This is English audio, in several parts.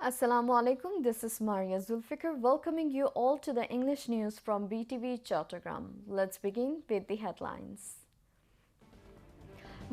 Assalamu alaikum, this is Maria Zulfikar welcoming you all to the English news from Btv Chattogram. Let's begin with the headlines.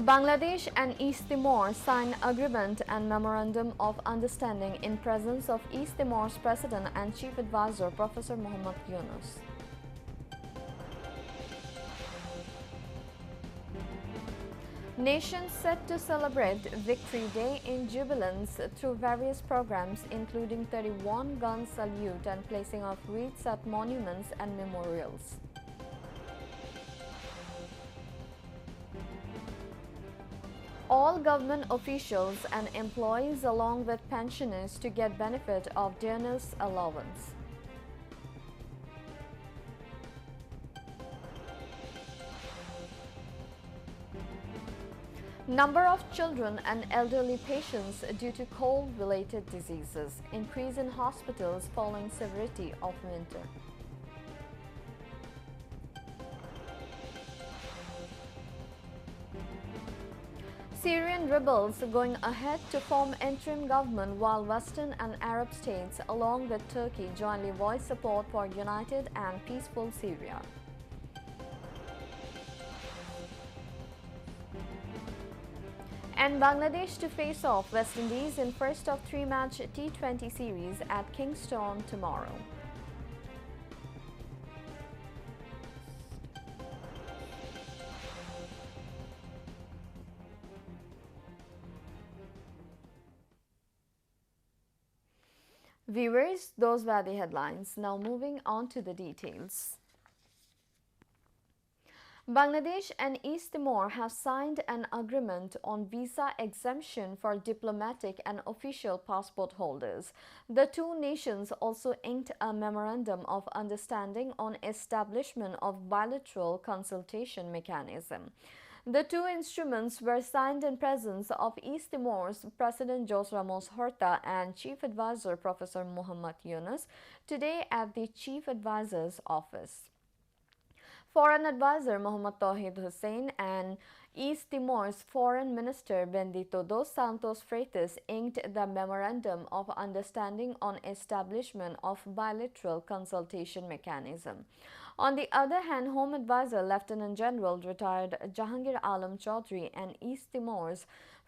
Bangladesh and East Timor sign agreement and memorandum of understanding in presence of East Timor's President and Chief Advisor Professor Mohammad Yunus. Nations set to celebrate Victory Day in jubilance through various programs including 31 gun salute and placing of wreaths at monuments and memorials. All government officials and employees along with pensioners to get benefit of dearness allowance. Number of children and elderly patients due to cold-related diseases. Increase in hospitals following severity of winter. Syrian rebels going ahead to form interim government while Western and Arab states along with Turkey jointly voice support for united and peaceful Syria. And Bangladesh to face off West Indies in first of three-match T20 series at Kingston tomorrow. Viewers, those were the headlines. Now moving on to the details. Bangladesh and East Timor have signed an agreement on visa exemption for diplomatic and official passport holders. The two nations also inked a memorandum of understanding on establishment of bilateral consultation mechanism. The two instruments were signed in presence of East Timor's President Jose Ramos Horta and Chief Advisor Professor Mohammad Yunus today at the Chief Advisor's office. Foreign Advisor Mohammad Tauhid Hussein and East Timor's Foreign Minister Bendito dos Santos Freitas inked the Memorandum of Understanding on Establishment of Bilateral Consultation Mechanism. On the other hand, Home Advisor Lieutenant General retired Jahangir Alam Chaudhry and East Timor's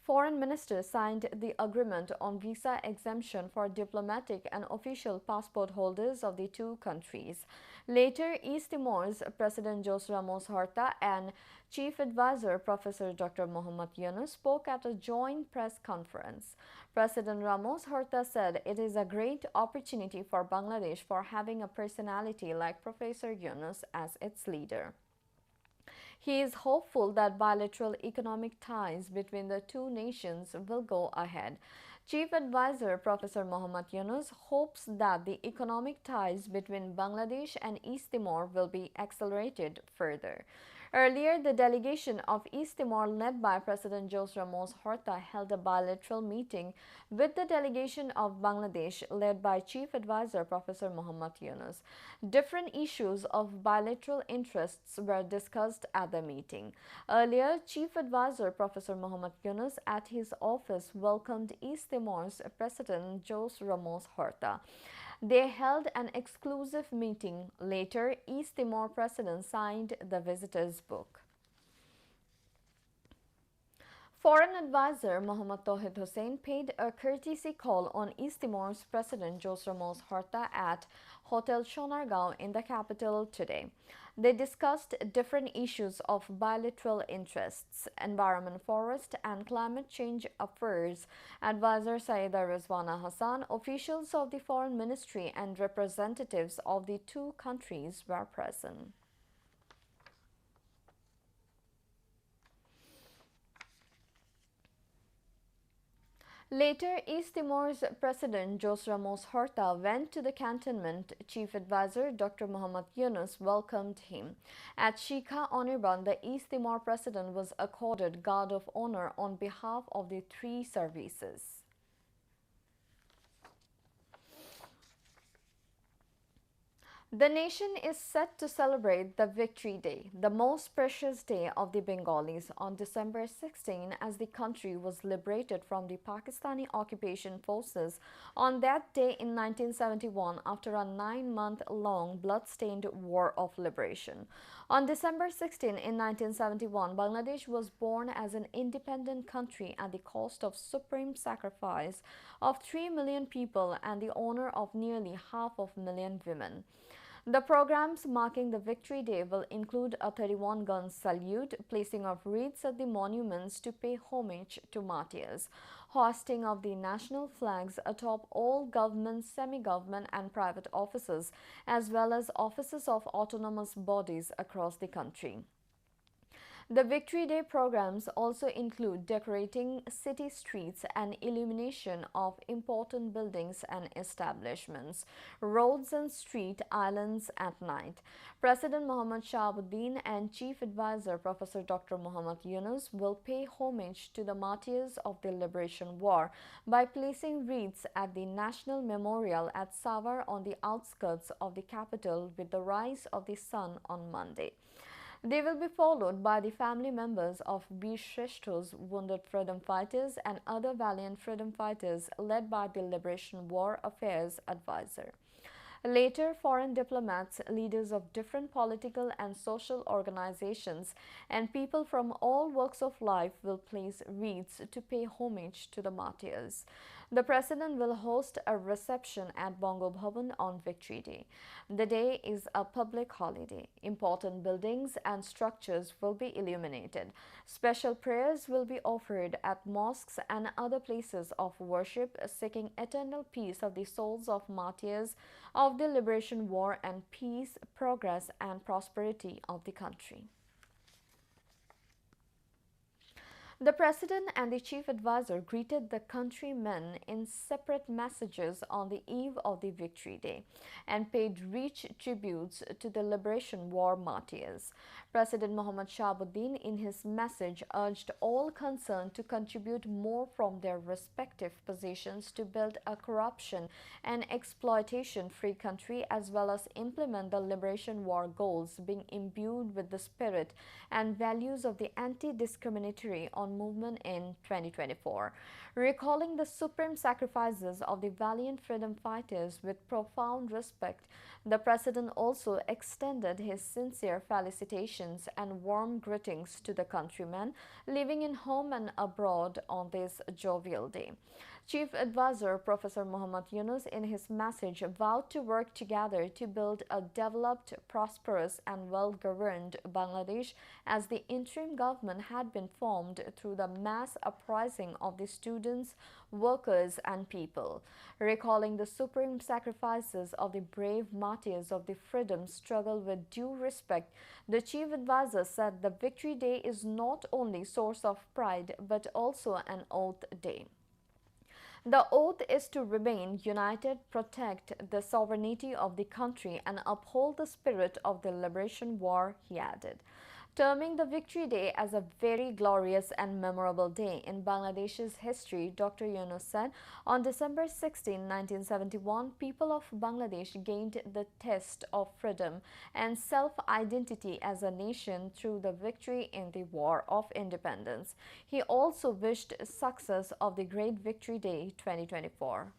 Foreign Minister signed the agreement on visa exemption for diplomatic and official passport holders of the two countries. Later, East Timor's President Jose Ramos Horta and Chief Advisor Professor Dr. Mohammad Yunus spoke at a joint press conference. President Ramos Horta said it is a great opportunity for Bangladesh for having a personality like Professor Yunus as its leader. He is hopeful that bilateral economic ties between the two nations will go ahead. Chief Advisor Professor Mohammad Yunus hopes that the economic ties between Bangladesh and East Timor will be accelerated further. Earlier, the delegation of East Timor led by President Jose Ramos Horta held a bilateral meeting with the delegation of Bangladesh led by Chief Advisor Professor Mohammad Yunus. Different issues of bilateral interests were discussed at the meeting. Earlier, Chief Advisor Professor Mohammad Yunus at his office welcomed East Timor's President Jose Ramos Horta. They held an exclusive meeting. Later, East Timor President signed the visitors' book. Foreign Advisor Mohammad Tauhid Hussein paid a courtesy call on East Timor's President Jose Ramos Horta at Hotel Sonargaon in the capital today. They discussed different issues of bilateral interests, environment, forest, and climate change affairs. Advisor Saida Rizwana Hassan, officials of the Foreign Ministry, and representatives of the two countries were present. Later, East Timor's President Jose Ramos Horta went to the cantonment. Chief Advisor Dr. Mohammad Yunus welcomed him. At Shikha Anirban, the East Timor President was accorded Guard of Honor on behalf of the three services. The nation is set to celebrate the Victory Day, the most precious day of the Bengalis, on December 16 as the country was liberated from the Pakistani occupation forces on that day in 1971 after a 9-month-long blood-stained war of liberation. On December 16 in 1971, Bangladesh was born as an independent country at the cost of supreme sacrifice of 3 million people and the honor of nearly half of a million women. The programs marking the Victory Day will include a 31-gun salute, placing of wreaths at the monuments to pay homage to martyrs, hoisting of the national flags atop all government, semi-government and private offices, as well as offices of autonomous bodies across the country. The Victory Day programs also include decorating city streets and illumination of important buildings and establishments, roads and street islands at night. President Mohammad Shahabuddin and Chief Advisor Professor Dr. Muhammad Yunus will pay homage to the martyrs of the Liberation War by placing wreaths at the National Memorial at Savar on the outskirts of the capital with the rise of the sun on Monday. They will be followed by the family members of Bir Shreshto's wounded freedom fighters and other valiant freedom fighters led by the Liberation War Affairs Advisor. Later, foreign diplomats, leaders of different political and social organizations, and people from all walks of life will place wreaths to pay homage to the martyrs. The President will host a reception at Bongo Bhavan on Victory Day. The day is a public holiday. Important buildings and structures will be illuminated. Special prayers will be offered at mosques and other places of worship, seeking eternal peace of the souls of martyrs of the Liberation War and peace, progress and prosperity of the country. The President and the Chief Advisor greeted the countrymen in separate messages on the eve of the Victory Day and paid rich tributes to the Liberation War martyrs. President Mohammad Shahabuddin in his message urged all concerned to contribute more from their respective positions to build a corruption and exploitation-free country as well as implement the Liberation War goals being imbued with the spirit and values of the anti-discriminatory movement in 2024. Recalling the supreme sacrifices of the valiant freedom fighters with profound respect, the President also extended his sincere felicitations and warm greetings to the countrymen living in home and abroad on this jovial day. Chief Advisor Professor Muhammad Yunus in his message vowed to work together to build a developed, prosperous and well-governed Bangladesh as the interim government had been formed through the mass uprising of the students, workers and people. Recalling the supreme sacrifices of the brave martyrs of the freedom struggle with due respect, the Chief Advisor said the Victory Day is not only source of pride but also an oath day. The oath is to remain united, protect the sovereignty of the country and uphold the spirit of the Liberation War, he added. Terming the Victory Day as a very glorious and memorable day in Bangladesh's history, Dr. Yunus said, on December 16, 1971, people of Bangladesh gained the test of freedom and self-identity as a nation through the victory in the War of Independence. He also wished success of the Great Victory Day 2024.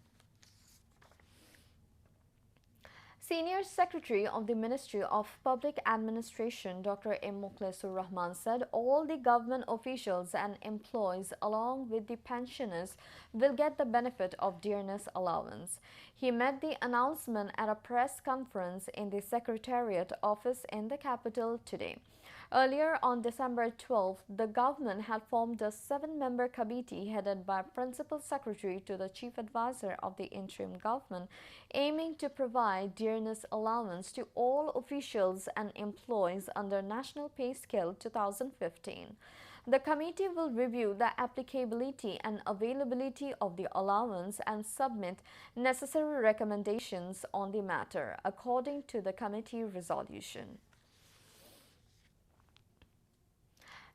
Senior Secretary of the Ministry of Public Administration, Dr. M. Mukhlesur Rahman said all the government officials and employees along with the pensioners will get the benefit of dearness allowance. He made the announcement at a press conference in the Secretariat office in the capital today. Earlier on December 12, the government had formed a 7-member committee headed by Principal Secretary to the Chief Advisor of the interim government, aiming to provide dearness allowance to all officials and employees under National Pay Scale 2015. The committee will review the applicability and availability of the allowance and submit necessary recommendations on the matter, according to the committee resolution.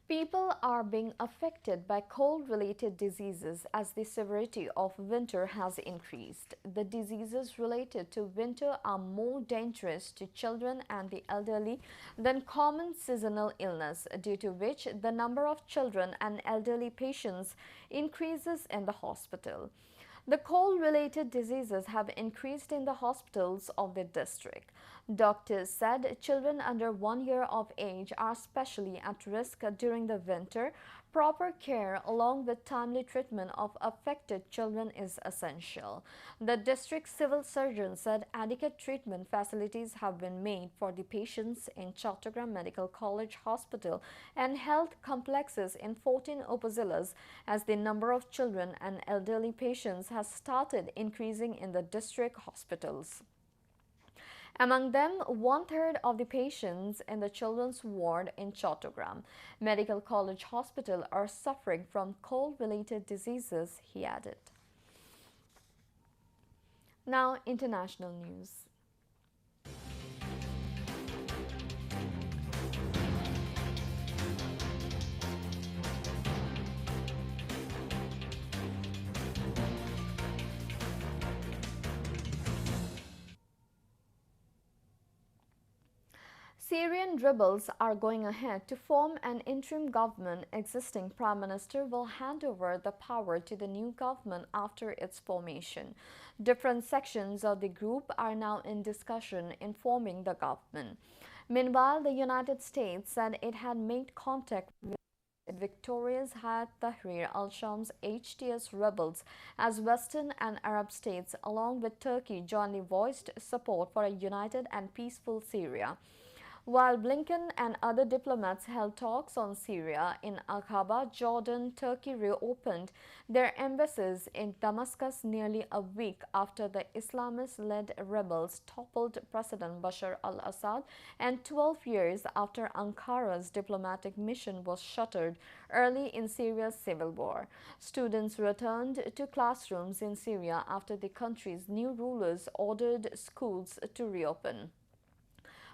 People are being affected by cold-related diseases as the severity of winter has increased. The diseases related to winter are more dangerous to children and the elderly than common seasonal illness, due to which the number of children and elderly patients increases in the hospital. The cold-related diseases have increased in the hospitals of the district. Doctors said children under 1 year of age are especially at risk during the winter. Proper care along with timely treatment of affected children is essential. The district civil surgeon said adequate treatment facilities have been made for the patients in Chattogram Medical College Hospital and health complexes in 14 upazilas, as the number of children and elderly patients has started increasing in the district hospitals. Among them, 1/3 of the patients in the children's ward in Chattogram Medical College Hospital are suffering from cold-related diseases, he added. Now, international news. Syrian rebels are going ahead to form an interim government. Existing Prime Minister will hand over the power to the new government after its formation. Different sections of the group are now in discussion in forming the government. Meanwhile, the United States said it had made contact with victorious Hayat Tahrir al-Sham's HTS rebels as Western and Arab states along with Turkey jointly voiced support for a united and peaceful Syria. While Blinken and other diplomats held talks on Syria in Aqaba, Jordan, Turkey reopened their embassies in Damascus nearly a week after the Islamist-led rebels toppled President Bashar al-Assad and 12 years after Ankara's diplomatic mission was shuttered early in Syria's civil war. Students returned to classrooms in Syria after the country's new rulers ordered schools to reopen.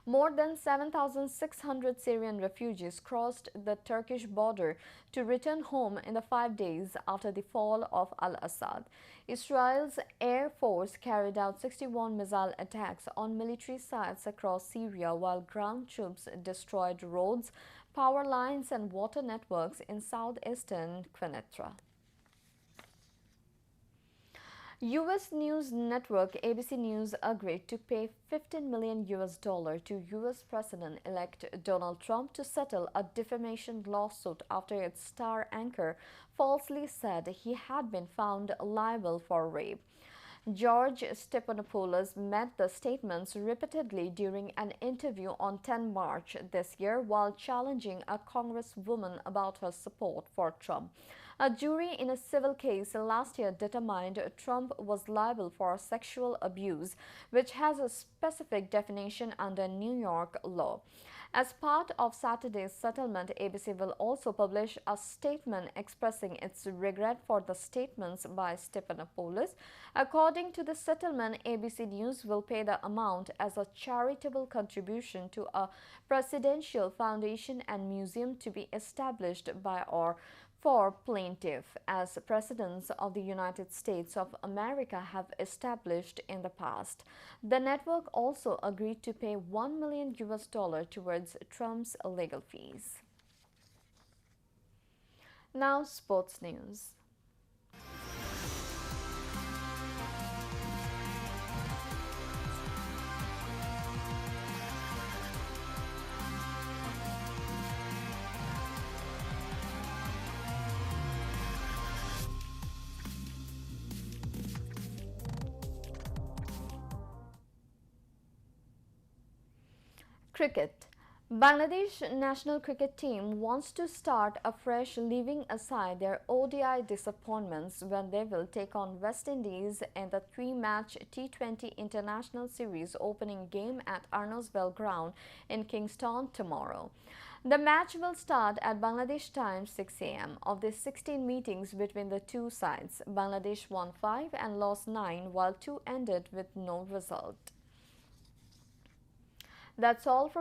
More than 7,600 Syrian refugees crossed the Turkish border to return home in the 5 days after the fall of al-Assad. Israel's Air Force carried out 61 missile attacks on military sites across Syria, while ground troops destroyed roads, power lines and water networks in southeastern Quneitra. U.S. news network ABC News agreed to pay $15 million to U.S. President-elect Donald Trump to settle a defamation lawsuit after its star anchor falsely said he had been found liable for rape. George Stephanopoulos made the statements repeatedly during an interview on 10 March this year while challenging a congresswoman about her support for Trump. A jury in a civil case last year determined Trump was liable for sexual abuse, which has a specific definition under New York law. As part of Saturday's settlement, ABC will also publish a statement expressing its regret for the statements by Stephanopoulos. According to the settlement, ABC News will pay the amount as a charitable contribution to a presidential foundation and museum to be established by or for plaintiff, as presidents of the United States of America have established in the past. The network also agreed to pay $1 million towards Trump's legal fees. Now, sports news. Cricket. Bangladesh national cricket team wants to start afresh, leaving aside their ODI disappointments when they will take on West Indies in the 3-match T20 International Series opening game at Arnosville Ground in Kingston tomorrow. The match will start at Bangladesh time 6 a.m. Of the 16 meetings between the two sides, Bangladesh won 5 and lost 9, while 2 ended with no result. That's all from